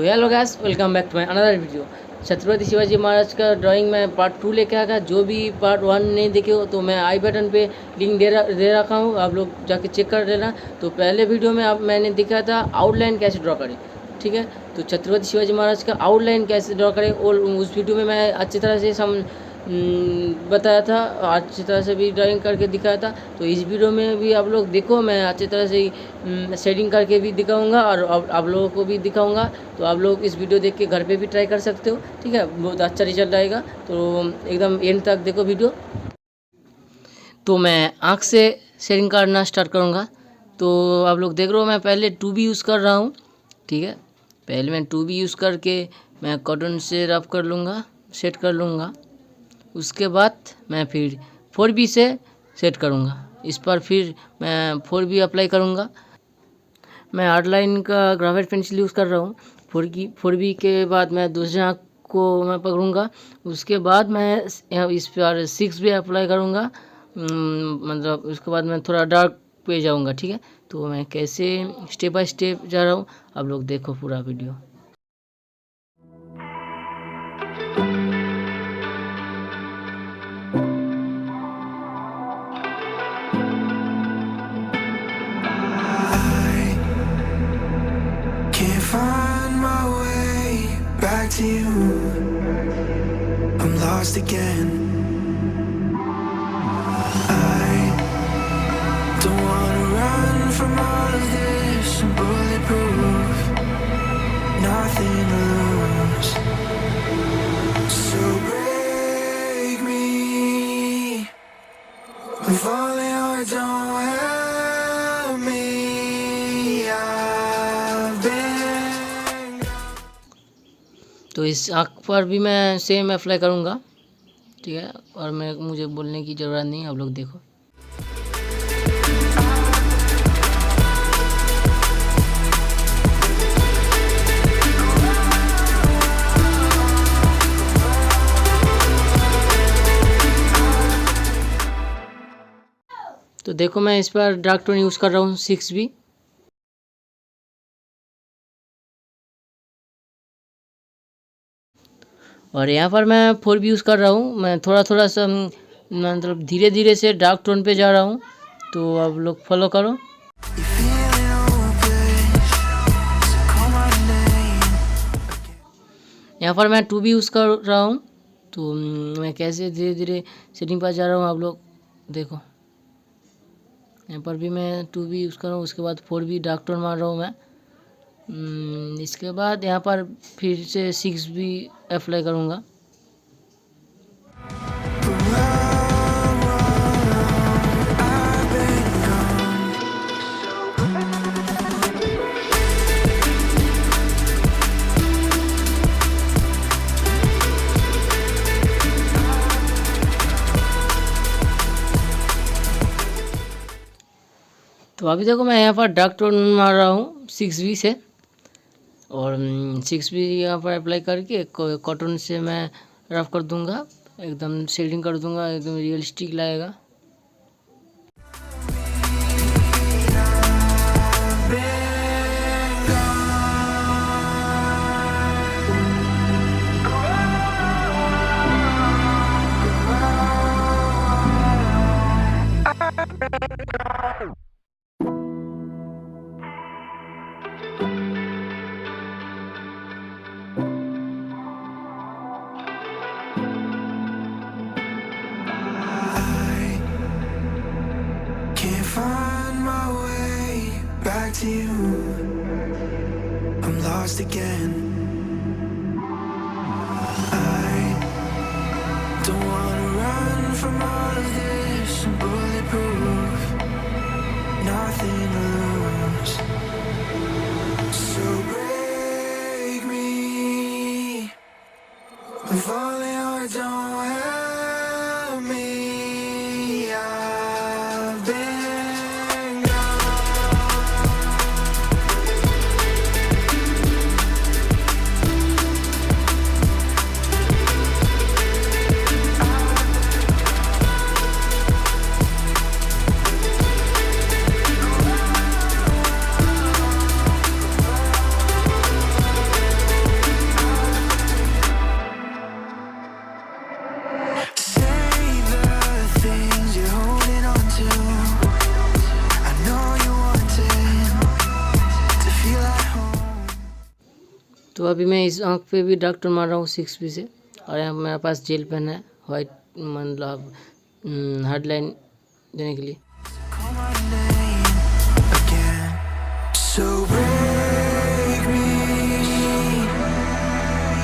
Hello guys, welcome back to my another video. Chhatrapati Shivaji Maharaj का drawing में part 2 लेके आ गया। जो भी पार्ट 1 नहीं देखे हो तो मैं आई बटन पे लिंक दे रखा हूँ, आप लोग जाके चेक कर लेना। तो पहले वीडियो में मैंने दिखाया था आउटलाइन कैसे ड्रॉ करें, ठीक है। तो छत्रपति शिवाजी महाराज का आउटलाइन कैसे ड्रॉ करें और उस वीडियो में मैं अच्छी तरह से बताया था, अच्छी तरह से भी ड्राइंग करके दिखाया था। तो इस वीडियो में भी आप लोग देखो, मैं अच्छी तरह से शेडिंग करके भी दिखाऊंगा और आप लोगों को भी दिखाऊंगा। तो आप लोग इस वीडियो देख के घर पे भी ट्राई कर सकते हो, ठीक है। बहुत अच्छा रिजल्ट आएगा, तो एकदम एंड तक देखो वीडियो। तो मैं आँख से शेडिंग करना स्टार्ट करूँगा। तो आप लोग देख रहे हो, मैं पहले 2B यूज़ कर रहा हूँ, ठीक है। पहले मैं 2B यूज़ करके मैं कॉटन से रफ कर लूँगा, सेट कर लूँगा। उसके बाद मैं फिर 4B से सेट करूँगा। इस पर फिर मैं 4B अप्लाई करूँगा। मैं आउटलाइन का ग्राफाइट पेंसिल यूज़ कर रहा हूँ। 4B के बाद मैं दूसरे आँख को मैं पकड़ूँगा। उसके बाद मैं इस पर 6B अप्लाई करूँगा। मतलब उसके बाद मैं थोड़ा डार्क पे जाऊँगा, ठीक है। तो मैं कैसे स्टेप बाय स्टेप जा रहा हूँ, आप लोग देखो पूरा video. Can't find my way back to you. I'm lost again. I don't wanna run from all of this. I'm bulletproof, nothing to lose. So break me, if only I don't help me. तो इस आँख पर भी मैं same apply करूँगा, ठीक है। और मुझे बोलने की ज़रूरत नहीं, आप लोग देखो। तो देखो, मैं इस पर डार्क टोन यूज़ कर रहा हूँ 6B। और यहाँ पर मैं 4B यूज़ कर रहा हूँ। मैं थोड़ा थोड़ा सा मतलब धीरे धीरे से डार्क टोन पे जा रहा हूँ, तो आप लोग फॉलो करो। यहाँ पर मैं 2B यूज़ कर रहा हूँ। तो मैं कैसे धीरे धीरे सेटिंग पर जा रहा हूँ, आप लोग देखो। यहाँ पर भी मैं 2B यूज़ कर रहा हूँ। उसके बाद 4B डार्क टोन मार रहा हूँ मैं। इसके बाद यहाँ पर फिर से 6B अप्लाई करूँगा। तो अभी देखो, मैं यहाँ पर डार्क टोन मार रहा हूँ 6B से। और 6B यहाँ पर अप्लाई करके कॉटन से मैं रफ कर दूँगा, एकदम शेडिंग कर दूँगा, एकदम रियलिस्टिक लगेगा। Can't find my way back to you. I'm lost again. I don't wanna run from all of this. I'm bulletproof, nothing to lose. So break me, if only I don't help me. I've been तो अभी मैं इस आँख पे भी doctor मार रहा हूँ 6 पी से, और यहाँ मेरे पास जेल पेन है वाइट, मतलब हार्ड लाइन देने के लिए। Call my name again. So break me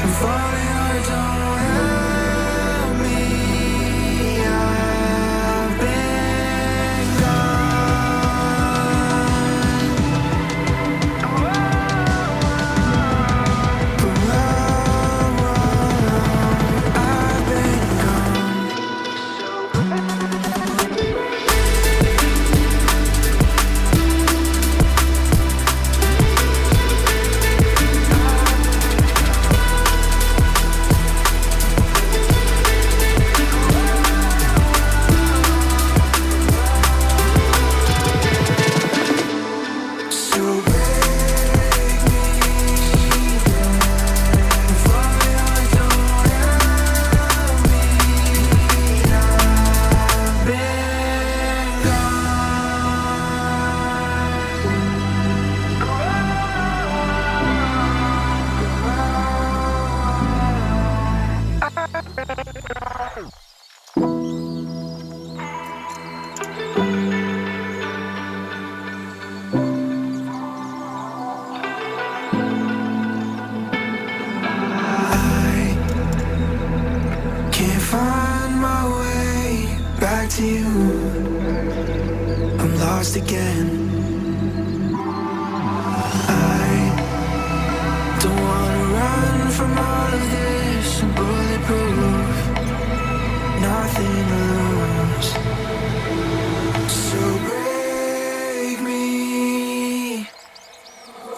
and falling hard don't help me. I've been I've been gone. So break me and falling hard don't help me. I've been I can't find my way back to you. I'm lost again. I don't wanna run from all of this. I'm bulletproof, nothing to lose. So break me,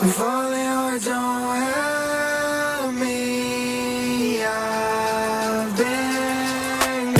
I'm falling hard, don't help me. I've been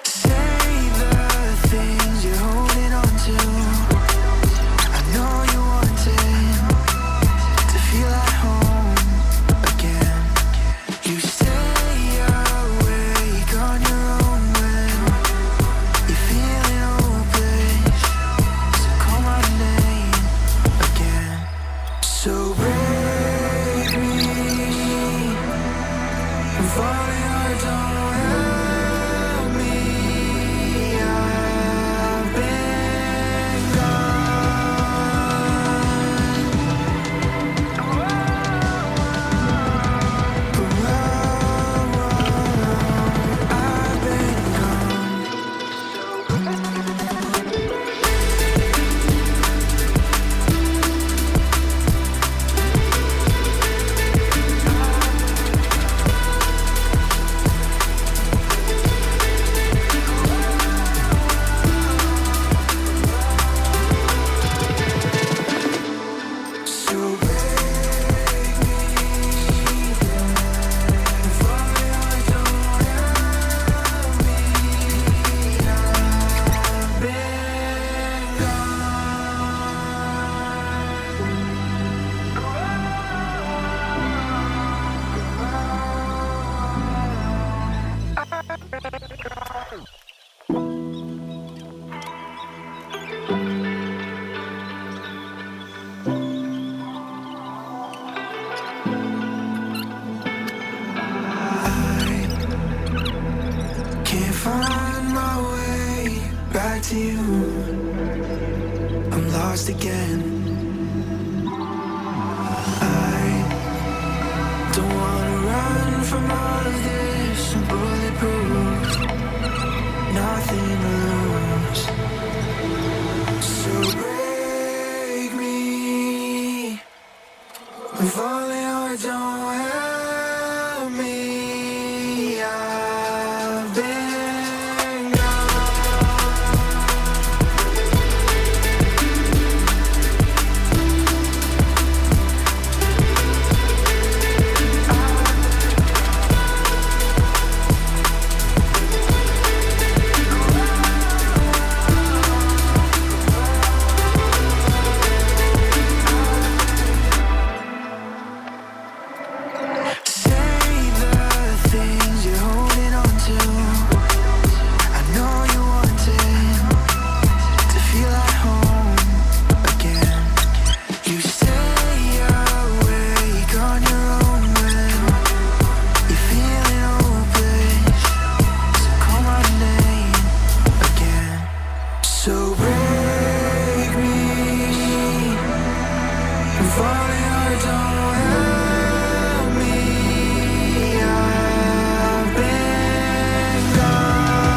say the things you're holding on to. I know you wanted to feel at home again. You stay awake on your own when you're feeling hopeless. So call my name again. So break me and falling hard don't help me. I've been I've been gone. So break me and falling hard don't help me. I've been can't find my way back to you. I'm lost again. I don't wanna run from all of this. I'm bulletproof, nothing to lose. So break me and falling hard don't help me. I've been falling or don't help me. I've been gone.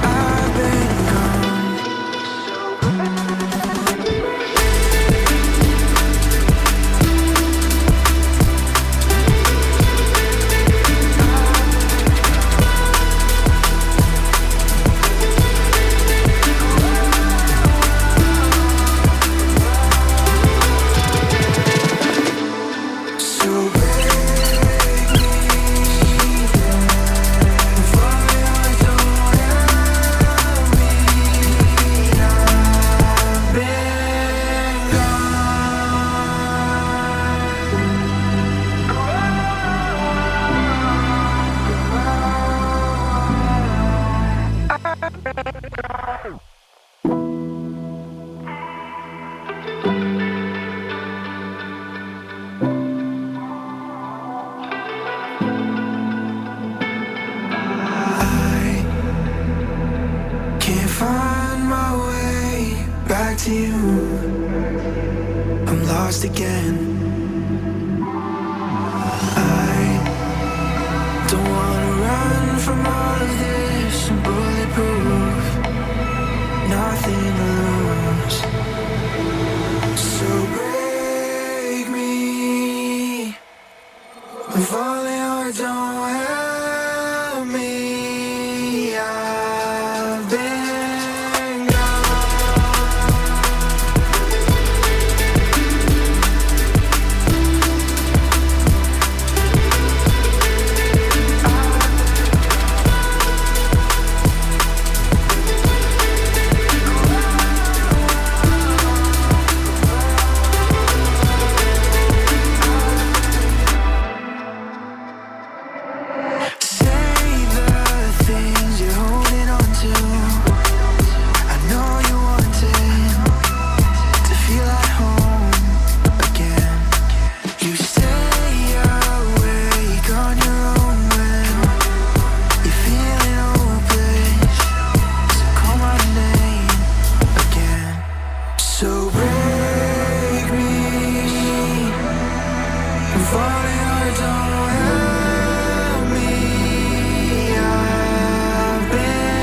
I've been gone. So break me. I'm falling or don't help me. I've been I can't find my way back to you. I'm lost again. I don't wanna run from all of this. I'm bulletproof, nothing to lose. So break me. I'm falling or don't help me. I've been say the things you're holding on to. I know you wanted to feel at home again. You stay awake on your own when you're feeling hopeless. So call my name again. So break me. I'm falling or don't help me. I've been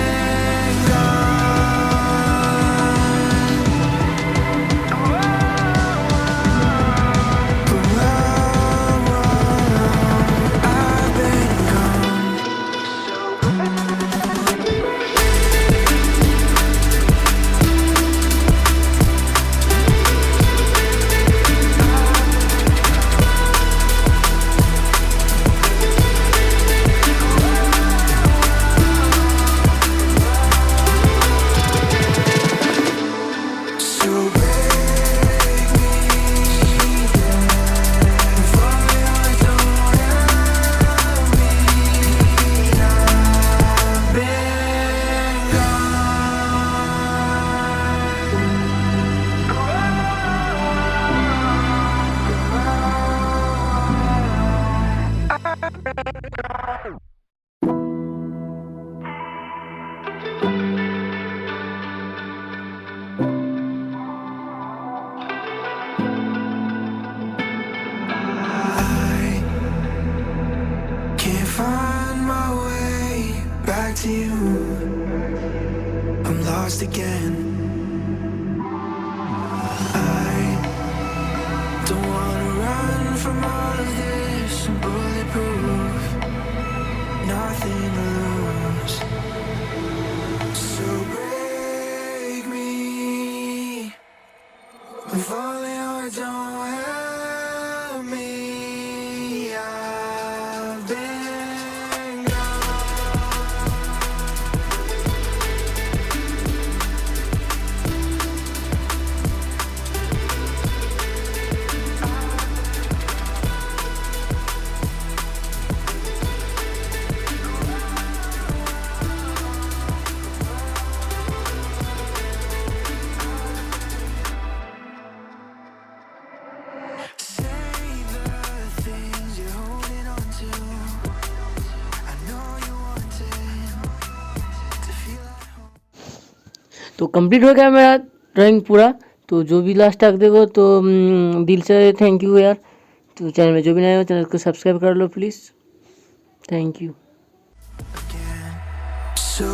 I've been gone. So break me. I'm falling or don't help me. I've been I can't find my way back to you. I'm lost again. I don't wanna run from all of this. I'm bulletproof, nothing to lose. So break me. I'm falling or don't help me. I've been gone. तो complete हो गया मेरा drawing पूरा। तो जो भी last तक देखो तो दिल से थैंक यू यार। तो चैनल में जो भी नए हो चैनल को सब्सक्राइब कर लो प्लीज़। Thank you. So